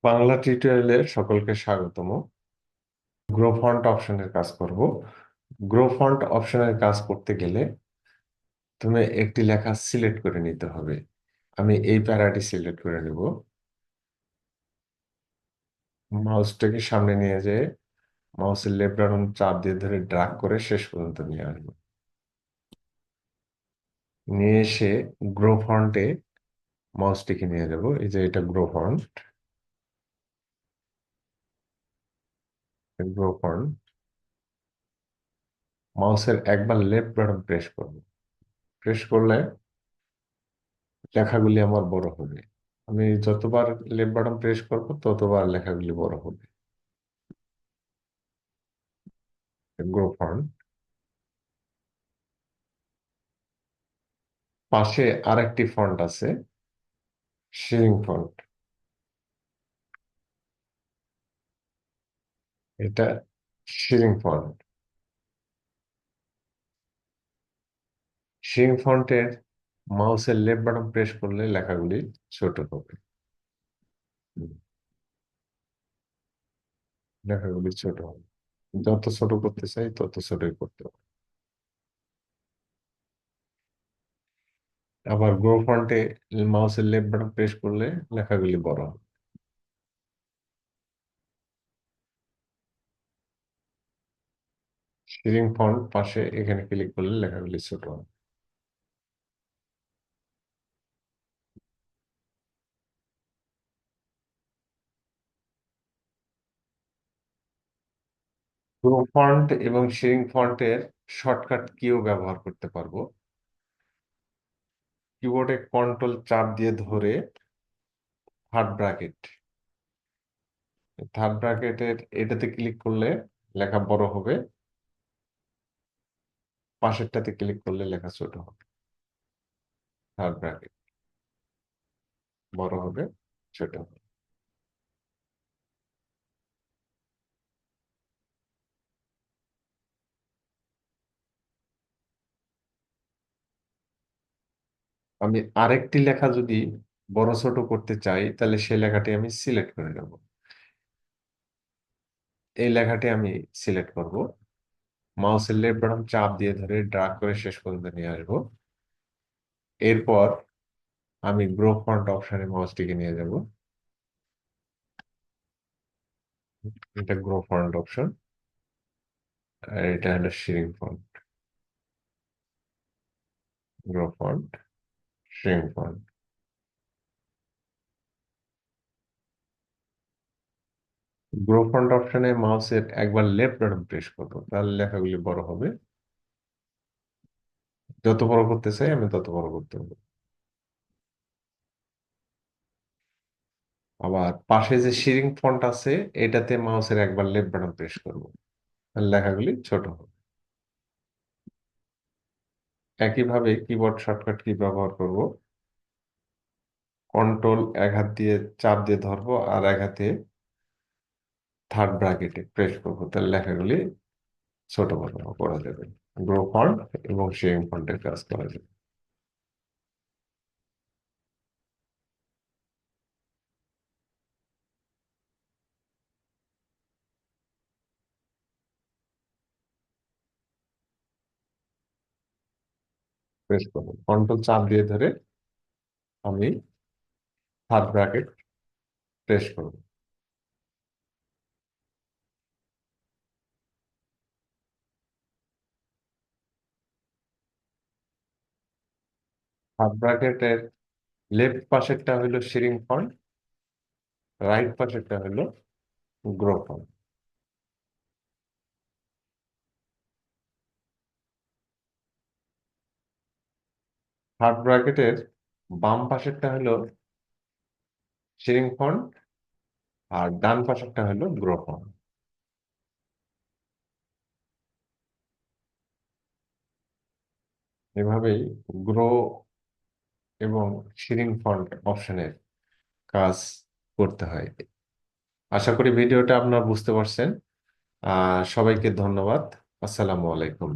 বাংলা টিউটোরিয়ালে সকলকে স্বাগতম। গ্রো ফন্ট অপশনের কাজ করব। গ্রো ফন্ট অপশনের কাজ করতে গেলে তুমি একটি লেখা সিলেক্ট করে নিতে হবে। আমি এই প্যারাটি সিলেক্ট করে নিব। মাউসটাকে সামনে নিয়ে যেয়ে মাউসের লেফট বাটন চাপ দিয়ে ধরে ড্র্যাগ করে শেষ পর্যন্ত নিয়ে আসবো। নিয়ে এসে গ্রো ফন্টে মাউসটিকে নিয়ে যাব। এই যে এটা গ্রো ফন্ট। গ্রো ফন্ট মাউসের একবার লেফট বাটন প্রেস করব। প্রেস করলে লেখাগুলি আমার বড় হবে। আমি যতবার লেফট বাটন প্রেস করব ততবার লেখাগুলি বড় হবে। গ্রো ফন্ট পাশে আরেকটি ফন্ট আছে, শিরিং ফন্ট। এটা শিরিং ফন্ট। শিরিং ফন্টের মাউসের লেফট বাটন প্রেস করলে লেখাগুলি ছোট হবে। হুম, লেখাগুলি ছোট হবে। যত ছোট করতে চাই তত ছোটই করতে হবে। আবার গ্রো ফন্টে মাউসের লেফট বাটন প্রেস করলে লেখাগুলি বড় হবে। শিরিং ফন্ট পাশে এখানে ক্লিক করলে লেখাগুলি ছোট হবে। গ্রো ফন্ট এবং শিরিং ফন্টের শর্টকাট কিও ব্যবহার করতে পারবো। কিবোর্ডে কন্ট্রোল চাপ দিয়ে ধরে থার্ড ব্র্যাকেট, থার্ড ব্র্যাকেটের এটাতে ক্লিক করলে লেখা বড় হবে, পাশেরটাতে ক্লিক করলে লেখা ছোট হবে। থার্ড ব্র্যাকেট বড় হবে, ছোট হবে। আমি আরেকটি লেখা যদি বড় ছোট করতে চাই তাহলে সেই লেখাটি আমি সিলেক্ট করে নেব। এই লেখাটি আমি সিলেক্ট করব। মাউসের লেফট বাটন চাপ দিয়ে ধরে ড্র্যাগ করে শেষ পর্যন্ত নিয়ে আসবো। এরপর আমি গ্রো ফন্ট অপশনে মাউসটিকে নিয়ে যাব। এটা গ্রো ফন্ট অপশন, আর এটা হলো shrink font. Grow font, shrink font. Grow font অপশনে মাউসের একবার লেফট বাটন প্রেস করবো, তাহলে লেখাগুলি বড় হবে। যত বড় করতে চাই আমি তত বড় করতে হবে। আবার পাশে যে শিরিং ফন্ট আছে এটাতে মাউসের একবার লেফট বাটন প্রেস করবো, তাহলে লেখাগুলি ছোট হবে। একইভাবে কিবোর্ড শর্টকাট কি ব্যবহার করব। কন্ট্রোল এক হাত দিয়ে চাপ দিয়ে ধরবো আর এক হাতে থার্ড ব্র্যাকেটে প্রেস করবো, তাহলে লেখাগুলি ছোট বড় করা যাবে। গ্রো ফন্ট এবং শিরিং ফন্টের কাজ করা যাবে। প্রেস করবো, কন্ট্রোল চাপ দিয়ে ধরে আমি থার্ড ব্র্যাকেট প্রেস করবো। থার্ড ব্র্যাকেটের লেফট পাশেরটা হলো শিরিং ফন্ট, রাইট পাশেরটা হলো গ্রো ফন্ট। থার্ড ব্র্যাকেটের বাম পাশেরটা হলো শিরিং ফন্ট আর ডান পাশেরটা হলো গ্রো ফন্ট। এভাবেই গ্রো এবং শিরিং ফন্ট অপশনের কাজ করতে হয়। আশা করি ভিডিওটা আপনারা বুঝতে পারছেন। সবাইকে ধন্যবাদ। আসসালামু আলাইকুম।